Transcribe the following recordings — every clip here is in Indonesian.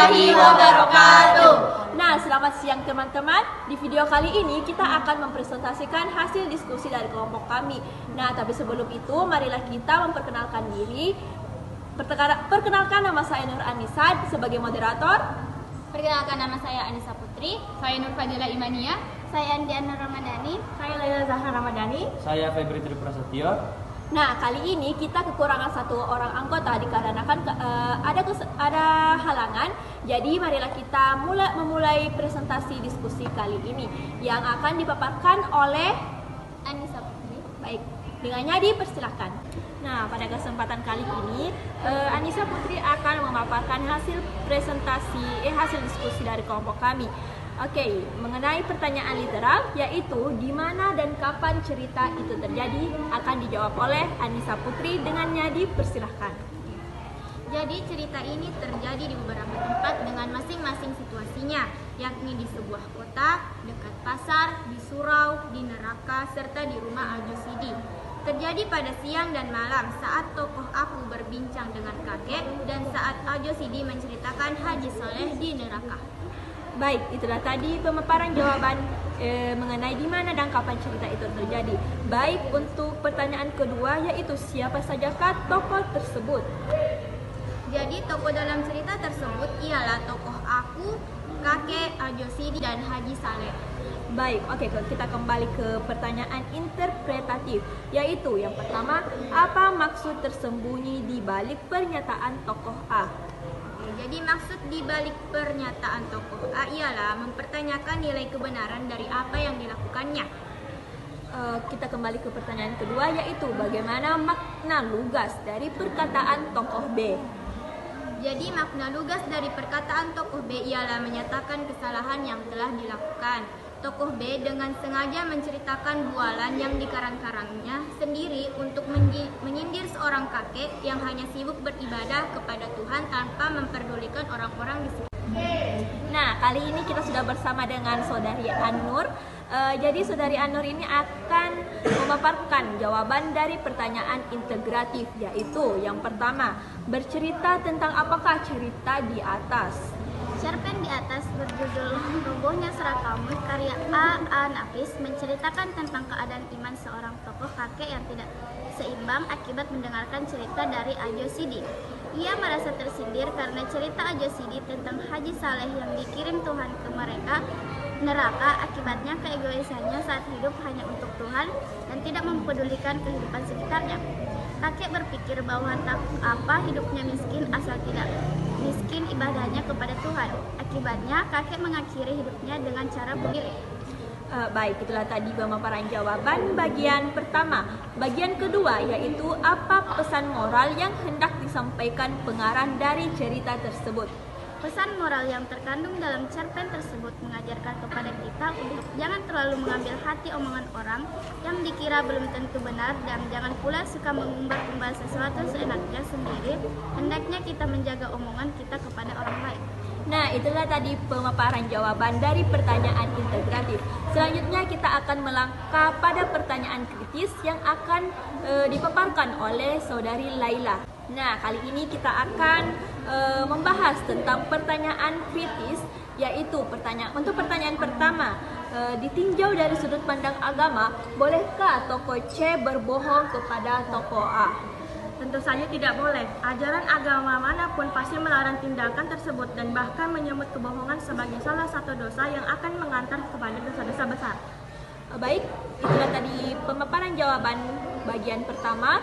warahmatullahi wabarakatuh. Nah, selamat siang teman-teman. Di video kali ini kita akan mempresentasikan hasil diskusi dari kelompok kami. Nah, tapi sebelum itu marilah kita memperkenalkan diri. Perkenalkan, nama saya Nur Anissa sebagai moderator. Perkenalkan, nama saya Anissa Putri. Saya Nur Fadila Imania. Saya Andiana Ramadhani. Saya Laila Zahra Ramadhani. Saya Febri Triprasetyo. Nah, kali ini kita kekurangan satu orang anggota dikarenakan ada halangan. Jadi marilah kita memulai presentasi diskusi kali ini yang akan dipaparkan oleh Anissa Putri. Baik, dengannya dipersilakan. Nah, pada kesempatan kali ini Anissa Putri akan memaparkan hasil diskusi dari kelompok kami. Oke, mengenai pertanyaan literal, yaitu di mana dan kapan cerita itu terjadi, akan dijawab oleh Anissa Putri, dengannya dipersilahkan. Jadi cerita ini terjadi di beberapa tempat dengan masing-masing situasinya, yakni di sebuah kota, dekat pasar, di surau, di neraka, serta di rumah Al-Jusidi. Terjadi pada siang dan malam saat tokoh aku berbincang dengan kakek dan saat Al-Jusidi menceritakan Haji Soleh di neraka. Baik, itulah tadi pemaparan jawaban mengenai di mana dan kapan cerita itu terjadi. Baik, untuk pertanyaan kedua, yaitu siapa sajakah tokoh tersebut? Jadi tokoh dalam cerita tersebut ialah tokoh aku, kakek, Al-Jusidi, dan Haji Saleh. Baik, oke, kita kembali ke pertanyaan interpretatif, yaitu yang pertama, apa maksud tersembunyi di balik pernyataan tokoh A? Jadi maksud di balik pernyataan tokoh A ialah mempertanyakan nilai kebenaran dari apa yang dilakukannya. Kita kembali ke pertanyaan kedua, yaitu bagaimana makna lugas dari perkataan tokoh B? Jadi makna lugas dari perkataan tokoh B ialah menyatakan kesalahan yang telah dilakukan. Tokoh B dengan sengaja menceritakan bualan yang dikarang-karangnya sendiri untuk menyindir seorang kakek yang hanya sibuk beribadah kepada Tuhan tanpa memperdulikan orang-orang di sekitar. Nah, kali ini kita sudah bersama dengan Saudari An-Nur. Jadi Saudari An-Nur ini akan memaparkan jawaban dari pertanyaan integratif, yaitu yang pertama, bercerita tentang apakah cerita di atas? Cerpen di atas berjudul Robohnya Serakamus karya A. Nafis menceritakan tentang keadaan iman seorang tokoh kakek yang tidak seimbang akibat mendengarkan cerita dari Al-Jusidi. Ia merasa tersindir karena cerita Al-Jusidi tentang Haji Saleh yang dikirim Tuhan ke mereka neraka, akibatnya keegoisannya saat hidup hanya untuk Tuhan dan tidak mempedulikan kehidupan sekitarnya. Kakek berpikir bahwa tak apa hidupnya miskin asal tidak miskin ibadahnya kepada Tuhan. Akibatnya kakek mengakhiri hidupnya dengan cara bunuh diri. Baik, itulah tadi pemaparan jawaban bagian pertama. Bagian kedua, yaitu apa pesan moral yang hendak disampaikan pengarang dari cerita tersebut? Pesan moral yang terkandung dalam cerpen tersebut mengajarkan kepada kita untuk jangan terlalu mengambil hati omongan orang yang dikira belum tentu benar dan jangan pula suka mengumbar-umbar sesuatu seenaknya sendiri. Hendaknya kita menjaga omongan kita kepada orang lain. Nah, itulah tadi pemaparan jawaban dari pertanyaan integratif. Selanjutnya kita akan melangkah pada pertanyaan kritis yang akan dipaparkan oleh Saudari Laila. Nah, kali ini kita akan membahas tentang pertanyaan kritis, yaitu untuk pertanyaan pertama, ditinjau dari sudut pandang agama, bolehkah tokoh C berbohong kepada tokoh A? Tentu saja tidak boleh. Ajaran agama manapun pasti melarang tindakan tersebut dan bahkan menyebut kebohongan sebagai salah satu dosa yang akan mengantar kepada dosa-dosa besar. Baik, itulah tadi pemaparan jawaban bagian pertama.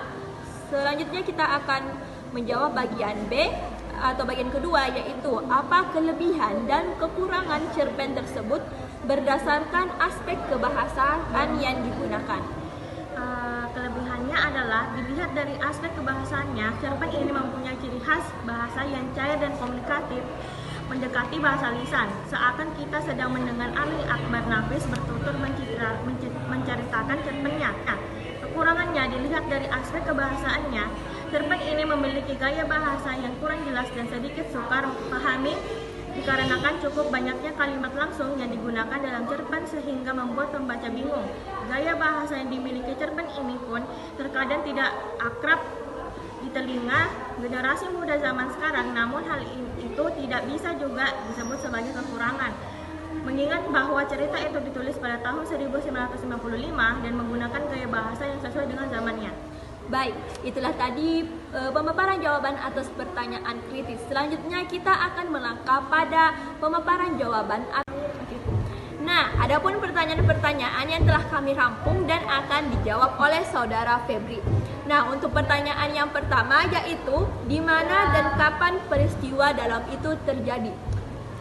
Selanjutnya kita akan menjawab bagian B atau bagian kedua, yaitu apa kelebihan dan kekurangan cerpen tersebut berdasarkan aspek kebahasaan yang digunakan. Kelebihannya adalah dilihat dari aspek kebahasaannya, cerpen ini mempunyai ciri khas bahasa yang cair dan komunikatif, mendekati bahasa lisan, seakan kita sedang mendengar Ali Akbar Nafis bertutur menceritakan cerpennya. Nah, kekurangannya dilihat dari aspek kebahasaannya, cerpen ini memiliki gaya bahasa yang kurang jelas dan sedikit sukar dipahami dikarenakan cukup banyaknya kalimat langsung yang digunakan dalam cerpen sehingga membuat pembaca bingung. Gaya bahasa yang dimiliki cerpen ini pun terkadang tidak akrab di telinga generasi muda zaman sekarang, namun hal itu tidak bisa juga disebut sebagai kekurangan. Mengingat bahwa cerita itu ditulis pada tahun 1995 dan menggunakan gaya bahasa yang sesuai dengan zamannya. Baik, itulah tadi pemaparan jawaban atas pertanyaan kritis. Selanjutnya kita akan melangkah pada pemaparan jawaban. Nah, adapun pertanyaan-pertanyaan yang telah kami rampung dan akan dijawab oleh saudara Febri. Nah, untuk pertanyaan yang pertama yaitu di mana dan kapan peristiwa dalam itu terjadi?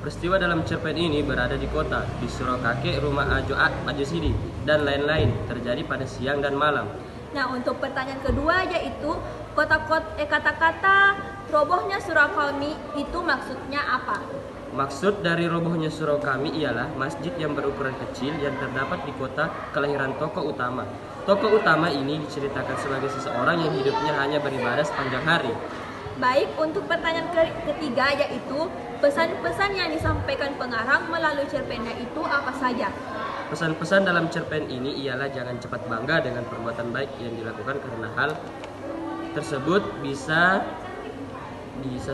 Peristiwa dalam cerpen ini berada di kota, di surau kakek, rumah Ajo Sidi, dan lain-lain, terjadi pada siang dan malam. Nah, untuk pertanyaan kedua yaitu kata-kata robohnya surau kami itu maksudnya apa? Maksud dari robohnya surau kami ialah masjid yang berukuran kecil yang terdapat di kota kelahiran tokoh utama. Tokoh utama ini diceritakan sebagai seseorang yang hidupnya hanya beribadah sepanjang hari. Baik, untuk pertanyaan ketiga yaitu pesan-pesan yang disampaikan pengarang melalui cerpennya itu apa saja? Pesan-pesan dalam cerpen ini ialah jangan cepat bangga dengan perbuatan baik yang dilakukan karena hal tersebut bisa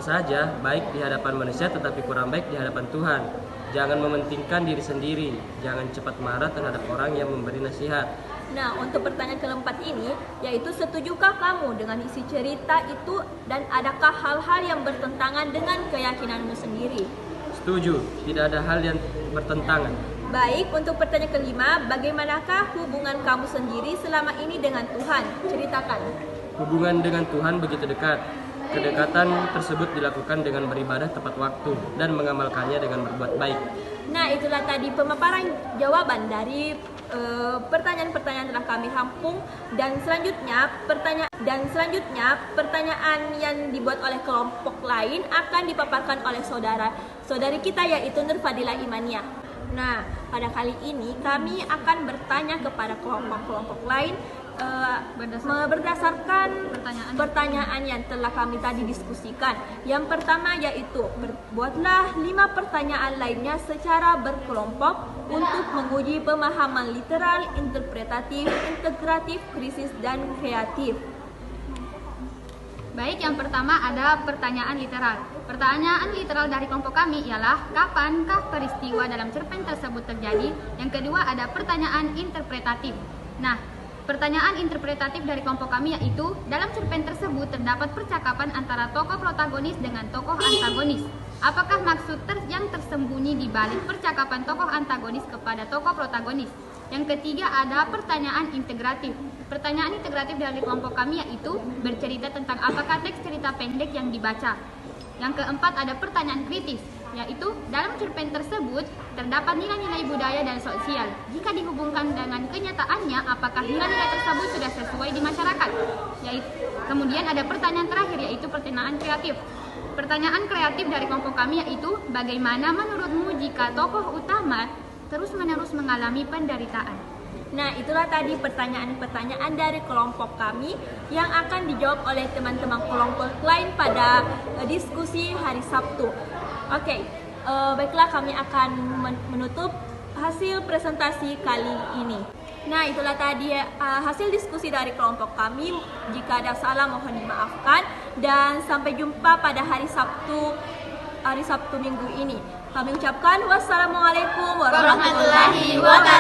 saja baik di hadapan manusia tetapi kurang baik di hadapan Tuhan. Jangan mementingkan diri sendiri, jangan cepat marah terhadap orang yang memberi nasihat. Nah, untuk pertanyaan keempat ini, yaitu setujukah kamu dengan isi cerita itu dan adakah hal-hal yang bertentangan dengan keyakinanmu sendiri? Setuju, tidak ada hal yang bertentangan. Baik, untuk pertanyaan kelima, bagaimanakah hubungan kamu sendiri selama ini dengan Tuhan? Ceritakan. Hubungan dengan Tuhan begitu dekat. Kedekatan tersebut dilakukan dengan beribadah tepat waktu dan mengamalkannya dengan berbuat baik. Nah, itulah tadi pemaparan jawaban dari pertanyaan-pertanyaan telah kami rampung dan selanjutnya pertanyaan yang dibuat oleh kelompok lain akan dipaparkan oleh saudari kita yaitu Nur Fadila Imania. Nah, pada kali ini kami akan bertanya kepada kelompok-kelompok lain berdasarkan pertanyaan yang telah kami tadi diskusikan. Yang pertama yaitu buatlah 5 pertanyaan lainnya secara berkelompok untuk menguji pemahaman literal, interpretatif, integratif, krisis, dan kreatif. Baik, yang pertama ada pertanyaan literal. Pertanyaan literal dari kelompok kami ialah kapankah peristiwa dalam cerpen tersebut terjadi? Yang kedua ada pertanyaan interpretatif. Nah, pertanyaan interpretatif dari kelompok kami yaitu dalam cerpen tersebut terdapat percakapan antara tokoh protagonis dengan tokoh antagonis. Apakah maksud yang tersembunyi di balik percakapan tokoh antagonis kepada tokoh protagonis? Yang ketiga ada pertanyaan integratif. Pertanyaan integratif dari kelompok kami yaitu bercerita tentang apakah teks cerita pendek yang dibaca. Yang keempat ada pertanyaan kritis, yaitu dalam cerpen tersebut terdapat nilai-nilai budaya dan sosial. Jika dihubungkan dengan kenyataannya, apakah nilai-nilai tersebut sudah sesuai di masyarakat? Kemudian ada pertanyaan terakhir yaitu pertanyaan kreatif. Pertanyaan kreatif dari kelompok kami yaitu bagaimana menurutmu jika tokoh utama terus-menerus mengalami penderitaan? Nah, itulah tadi pertanyaan-pertanyaan dari kelompok kami yang akan dijawab oleh teman-teman kelompok lain pada diskusi hari Sabtu. Oke, baiklah kami akan menutup hasil presentasi kali ini. Nah, itulah tadi hasil diskusi dari kelompok kami. Jika ada salah mohon dimaafkan dan sampai jumpa pada hari Sabtu minggu ini. Kami ucapkan wassalamualaikum warahmatullahi wabarakatuh.